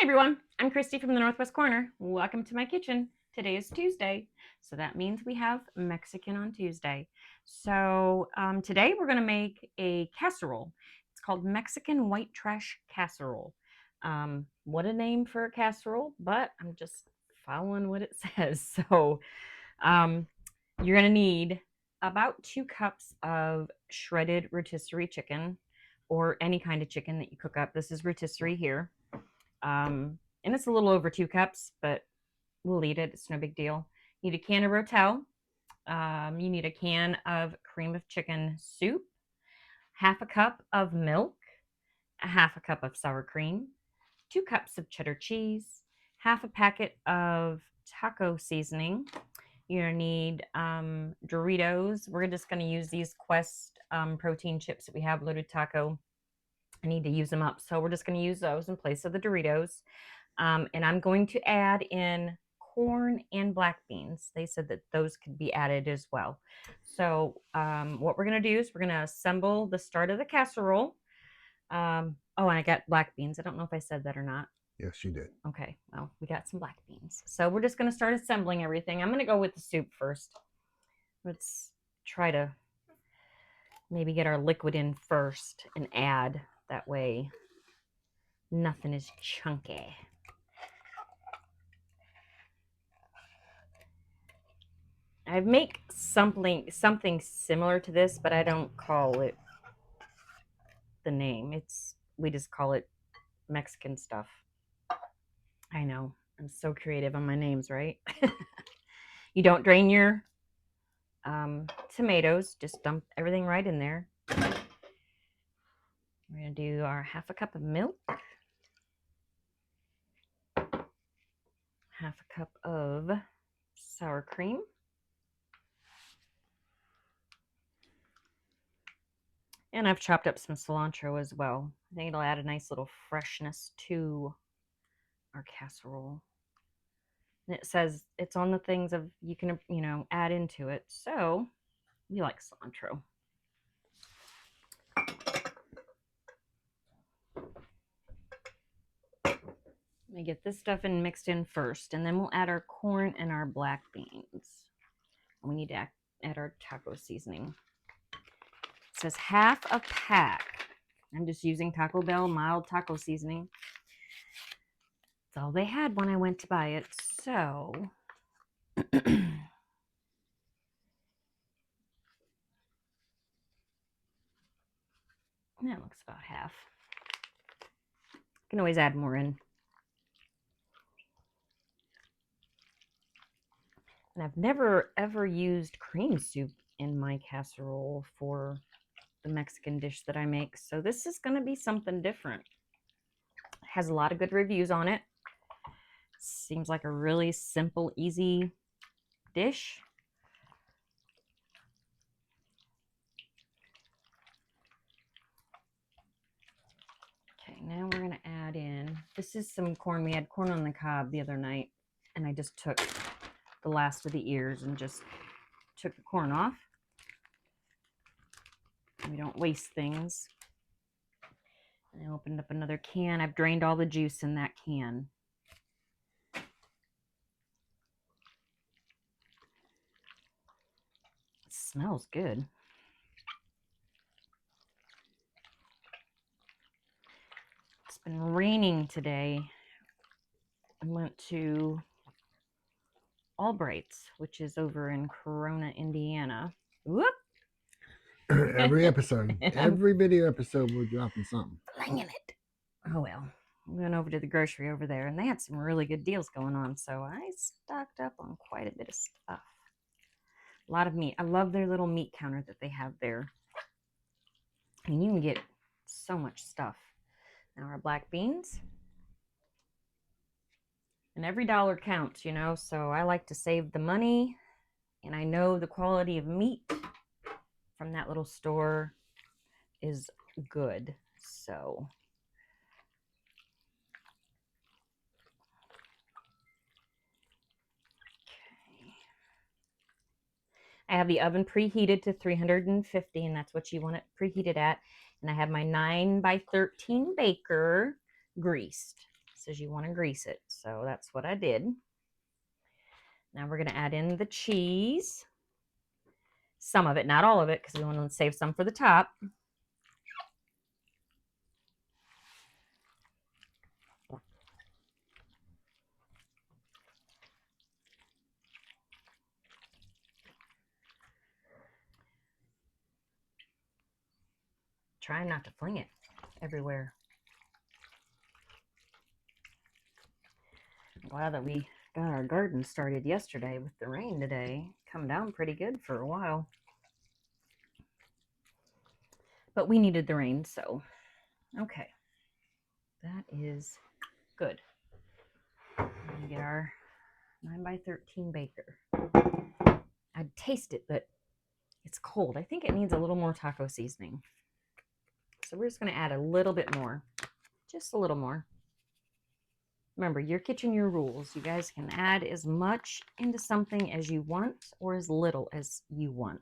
everyone, I'm Christy from the Northwest Corner. Welcome to my kitchen. Today is Tuesday, so that means we have Mexican on Tuesday. So today we're going to make a casserole. It's called Mexican White Trash Casserole. What a name for a casserole, but I'm just following what it says. So you're going to need about 2 cups of shredded rotisserie chicken, or any kind of chicken that you cook up. This is rotisserie here. And it's a little over 2 cups, but we'll eat it. It's no big deal. You need a can of Rotel. You need a can of cream of chicken soup, half a cup of milk, a half a cup of sour cream, 2 cups of cheddar cheese, half a packet of taco seasoning. You're going to need Doritos. We're just going to use these Quest protein chips that we have, loaded taco. I need to use them up, so we're just going to use those in place of the Doritos. And I'm going to add in corn and black beans. They said that those could be added as well. So what we're going to do is we're going to assemble the start of the casserole. Oh, and I got black beans. I don't know if I said that or not. Yes, you did. Okay, well, we got some black beans. So we're just going to start assembling everything. I'm going to go with the soup first. Let's try to maybe get our liquid in first and add. That way nothing is chunky. I make something similar to this, but I don't call it the name. We just call it Mexican stuff. I know, I'm so creative on my names, right? You don't drain your tomatoes, just dump everything right in there. We're going to do our half a cup of milk, half a cup of sour cream, and I've chopped up some cilantro as well. I think it'll add a nice little freshness to our casserole. And it says it's on the things of you can, add into it. So we like cilantro. Let me get this stuff mixed in first, and then we'll add our corn and our black beans. And we need to add our taco seasoning. It says half a pack. I'm just using Taco Bell mild taco seasoning. That's all they had when I went to buy it. So that looks about half. You can always add more in. And I've never ever used cream soup in my casserole for the Mexican dish that I make. So this is going to be something different. It has a lot of good reviews on it. Seems like a really simple, easy dish. Okay, now we're going to add in, this is some corn. We had corn on the cob the other night, and I just took the last of the ears and just took the corn off. We don't waste things. And I opened up another can. I've drained all the juice in that can. It smells good. It's been raining today. I went to Albright's, which is over in Corona, Indiana. Whoop! Every episode, every video episode, we're dropping something. Flinging it. Oh well. I went over to the grocery over there, and they had some really good deals going on, so I stocked up on quite a bit of stuff. A lot of meat. I love their little meat counter that they have there. I mean, you can get so much stuff. Now our black beans. And every dollar counts, so I like to save the money, and I know the quality of meat from that little store is good. So okay. I have the oven preheated to 350, and that's what you want it preheated at. And I have my 9 by 13 baker greased. says you want to grease it. So that's what I did. Now we're going to add in the cheese. Some of it, not all of it, because we want to save some for the top. Try not to fling it everywhere. I'm glad that we got our garden started yesterday with the rain today. Come down pretty good for a while. But we needed the rain, so okay. That is good. We're gonna get our 9x13 baker. I'd taste it, but it's cold. I think it needs a little more taco seasoning. So we're just going to add a little bit more, just a little more. Remember, your kitchen, your rules. You guys can add as much into something as you want or as little as you want.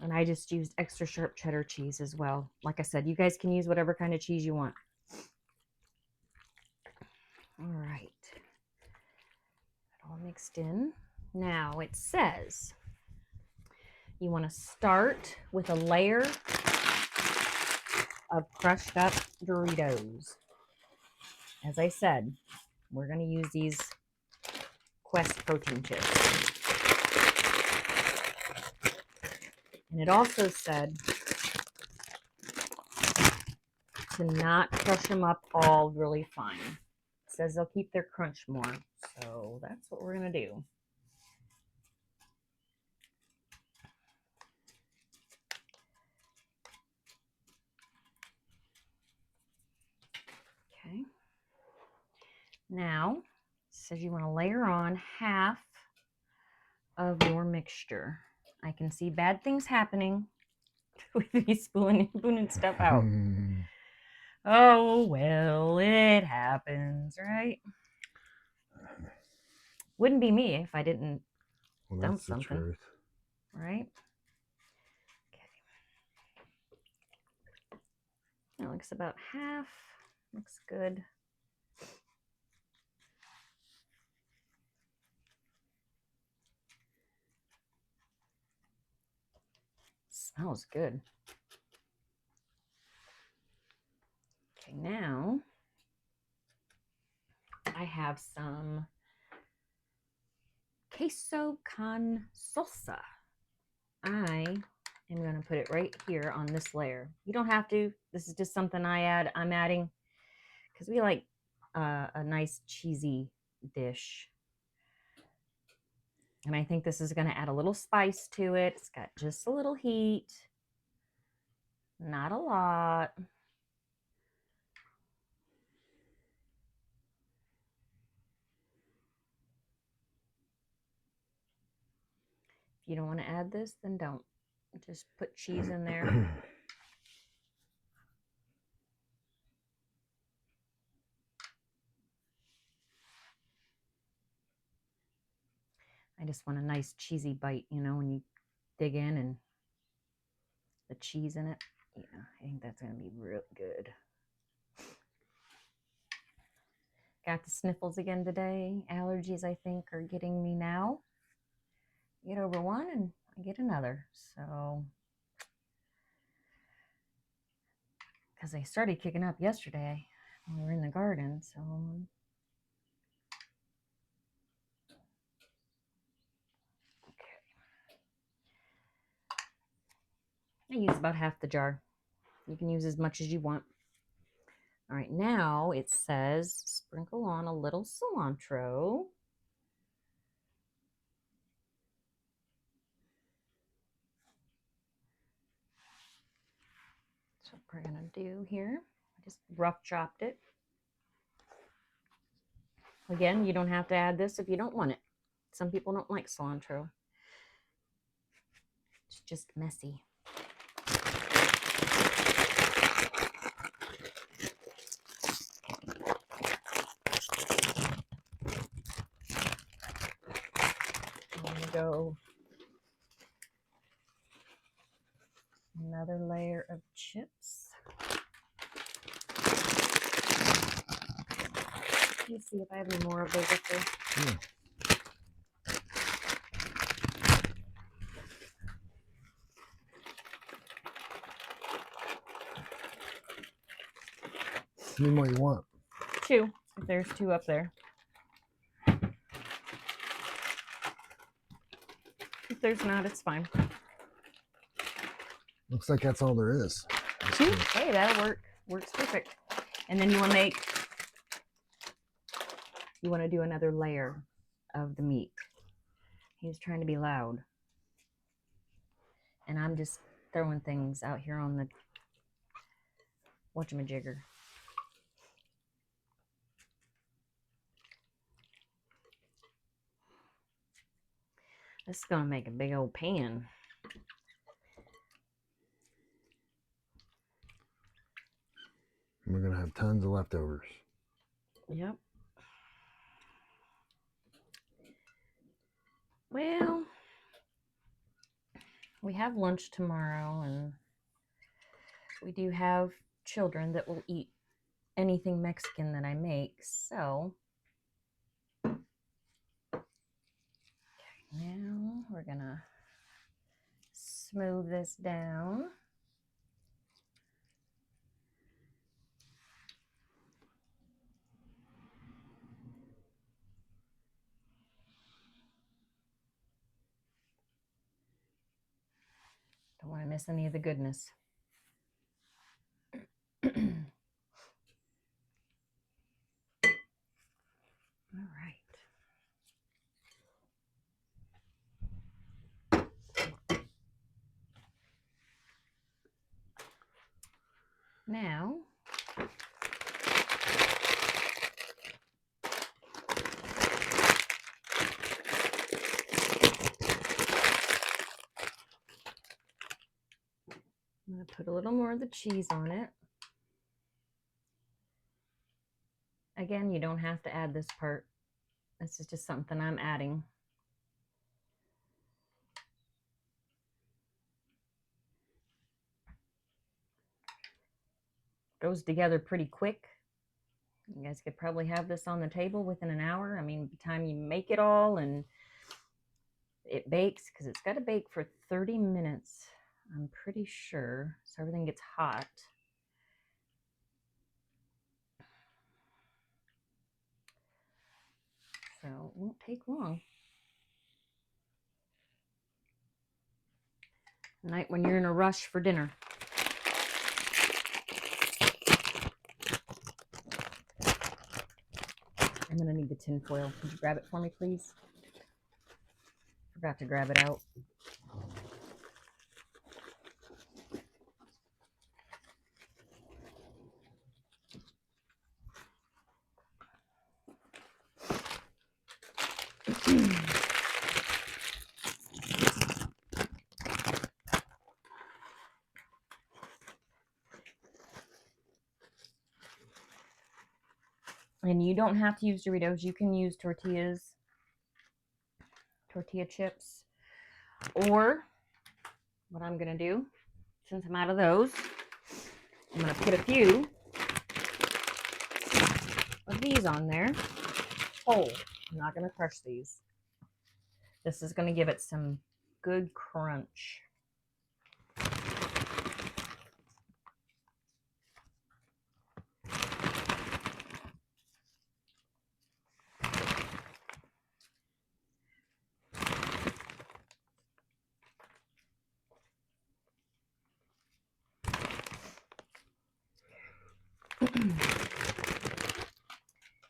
And I just used extra sharp cheddar cheese as well. Like I said, you guys can use whatever kind of cheese you want. All right. All mixed in. Now it says you want to start with a layer of crushed up Doritos. As I said, we're going to use these Quest protein chips. And it also said to not crush them up all really fine. It says they'll keep their crunch more. So that's what we're going to do. Okay. Now, it says you want to layer on half of your mixture. I can see bad things happening with me spooning stuff out. Oh, well, it happens, right? Wouldn't be me if I didn't dump something. Truth. Right? Okay. That looks about half. Looks good. Smells good. Okay, now I have some queso con salsa. I am going to put it right here on this layer. You don't have to. This is just something I'm adding because we like a nice cheesy dish. And I think this is going to add a little spice to it. It's got just a little heat. Not a lot. If you don't want to add this, then don't. Just put cheese in there. I just want a nice cheesy bite, you know, when you dig in and the cheese in it. Yeah, I think that's going to be real good. Got the sniffles again today. Allergies, I think, are getting me now. Get over one and I get another. So, because they started kicking up yesterday when we were in the garden. So, I use about half the jar. You can use as much as you want. All right, now it says sprinkle on a little cilantro. That's what we're going to do here. I just rough chopped it. Again, you don't have to add this if you don't want it. Some people don't like cilantro. It's just messy. I'm going to go another layer of chips. Let me see if I have any more of those up there. Yeah. How many more you want? 2. If there's 2 up there. If there's not, it's fine. Looks like that's all there is. 2? Hey, that'll work. Works perfect. And then you want to do another layer of the meat. He's trying to be loud. And I'm just throwing things out here on the whatchamajigger. This is going to make a big old pan. We're going to have tons of leftovers. Yep. Well, we have lunch tomorrow, and we do have children that will eat anything Mexican that I make, so now we're gonna smooth this down. Don't want to miss any of the goodness. All right. Now, I'm going to put a little more of the cheese on it. Again, you don't have to add this part. This is just something I'm adding. Goes together pretty quick. You guys could probably have this on the table within an hour. I mean, by the time you make it all and it bakes, because it's got to bake for 30 minutes, I'm pretty sure, so everything gets hot. So it won't take long. Night when you're in a rush for dinner. I'm going to need the tin foil. Could you grab it for me, please? Forgot to grab it out. And you don't have to use Doritos. You can use tortilla chips. Or what I'm going to do, since I'm out of those, I'm going to put a few of these on there. Whole. I'm not going to crush these. This is going to give it some good crunch.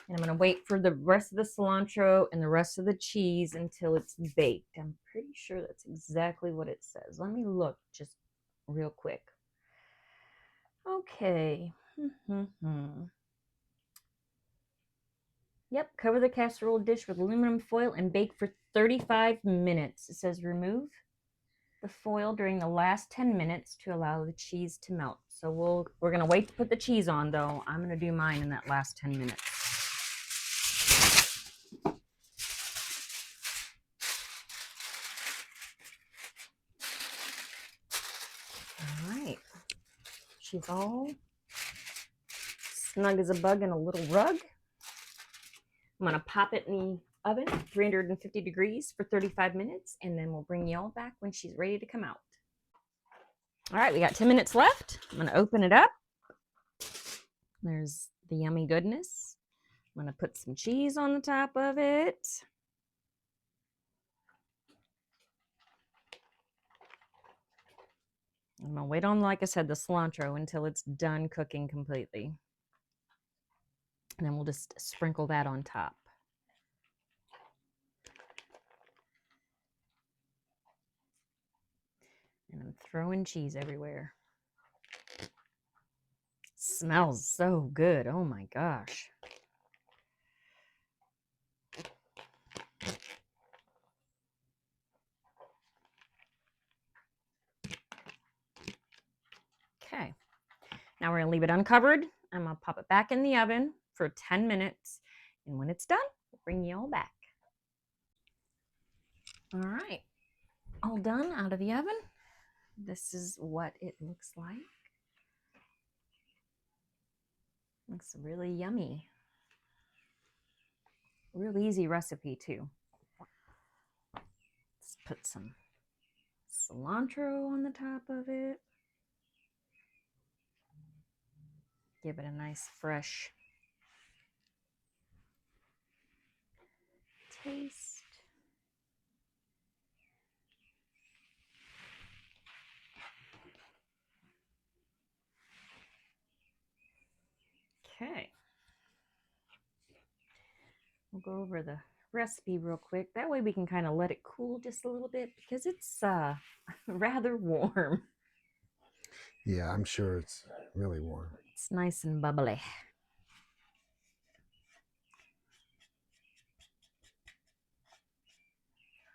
And I'm going to wait for the rest of the cilantro and the rest of the cheese until it's baked. I'm pretty sure that's exactly what it says. Let me look just real quick. Okay. Yep, cover the casserole dish with aluminum foil and bake for 35 minutes. It says remove the foil during the last 10 minutes to allow the cheese to melt. So we're going to wait to put the cheese on, though. I'm going to do mine in that last 10 minutes. All right. She's all snug as a bug in a little rug. I'm going to pop it in the oven, 350 degrees for 35 minutes, and then we'll bring y'all back when she's ready to come out. All right, we got 10 minutes left. I'm going to open it up. There's the yummy goodness. I'm going to put some cheese on the top of it. I'm going to wait on, like I said, the cilantro until it's done cooking completely. And then we'll just sprinkle that on top. And I'm throwing cheese everywhere. Smells so good. Oh my gosh. Okay. Now we're going to leave it uncovered. I'm going to pop it back in the oven for 10 minutes. And when it's done, we'll bring you all back. All right. All done out of the oven. This is what it looks like. Looks really yummy. Real easy recipe too. Let's put some cilantro on the top of it. Give it a nice fresh taste. Okay. We'll go over the recipe real quick. That way we can kind of let it cool just a little bit because it's rather warm. Yeah, I'm sure it's really warm. It's nice and bubbly.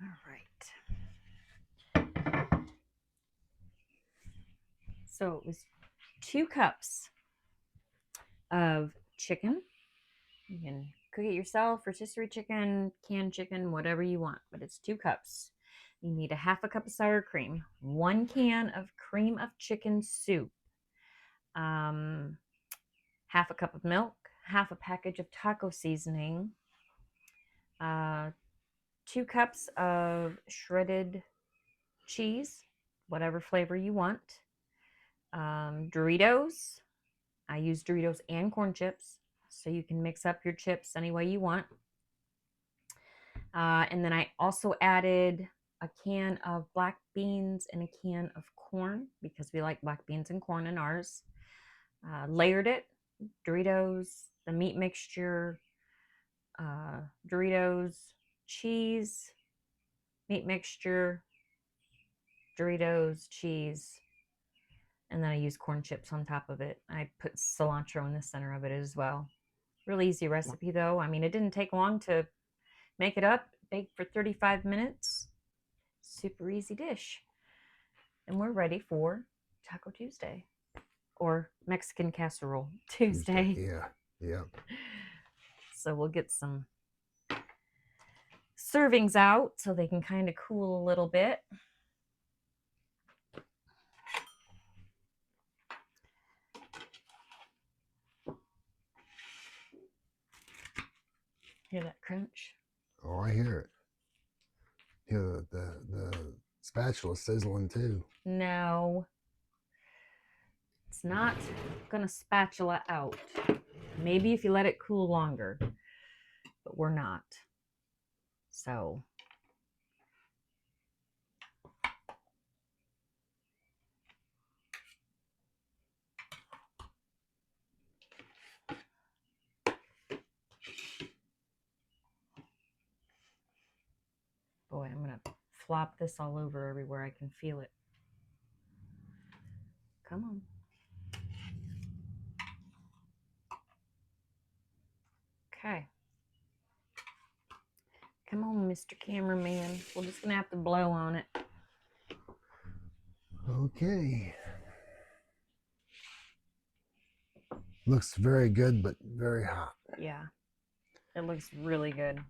All right. So it was 2 cups of chicken. You can cook it yourself, rotisserie chicken, canned chicken, whatever you want, but it's 2 cups. You need a 1/2 cup of sour cream, 1 can of cream of chicken soup, 1/2 cup of milk, 1/2 package of taco seasoning, 2 cups of shredded cheese, whatever flavor you want, Doritos. I use Doritos and corn chips, so you can mix up your chips any way you want. And then I also added a can of black beans and a can of corn because we like black beans and corn in ours. Layered it, Doritos, the meat mixture, Doritos, cheese, meat mixture, Doritos, cheese, and then I use corn chips on top of it. I put cilantro in the center of it as well. Really easy recipe though. I mean, it didn't take long to make it up. Bake for 35 minutes. Super easy dish. And we're ready for Taco Tuesday or Mexican Casserole Tuesday. Yeah. So we'll get some servings out so they can kind of cool a little bit. Hear that crunch? Oh, I hear it. Hear the spatula sizzling too. No, it's not gonna spatula out. Maybe if you let it cool longer, but we're not. So boy, I'm gonna flop this all over everywhere. I can feel it. Come on. Okay. Come on, Mr. Cameraman. We're just gonna have to blow on it. Okay. Looks very good, but very hot. Yeah. It looks really good.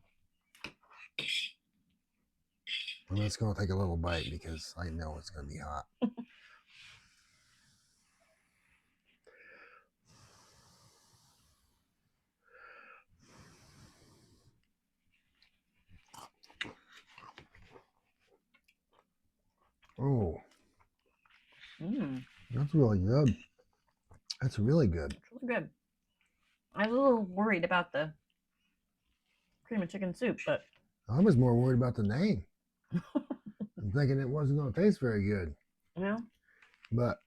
I'm just going to take a little bite because I know it's going to be hot. That's really good. That's really good. It's really good. I was a little worried about the cream of chicken soup, but I was more worried about the name. I'm thinking it wasn't going to taste very good. well, But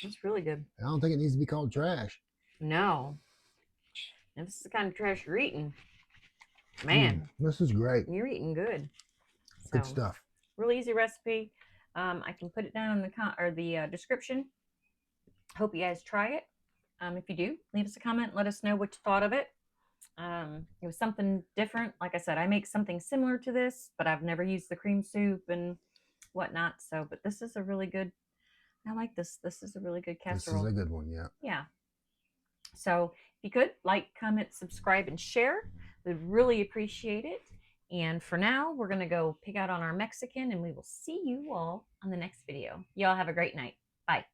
it's really good. I don't think it needs to be called trash. No. And this is the kind of trash you're eating. Man, This is great. you're eating good. Good stuff. Really easy recipe. I can put it down in the description. Hope you guys try it. If you do, leave us a comment. Let us know what you thought of it. It was something different. Like I said, I make something similar to this, but I've never used the cream soup and whatnot. So, but this is a really good. I like this. This is a really good casserole. This is a good one. Yeah. Yeah. So if you could like, comment, subscribe, and share, we'd really appreciate it. And for now, we're going to go pick out on our Mexican, and we will see you all on the next video. Y'all have a great night. Bye.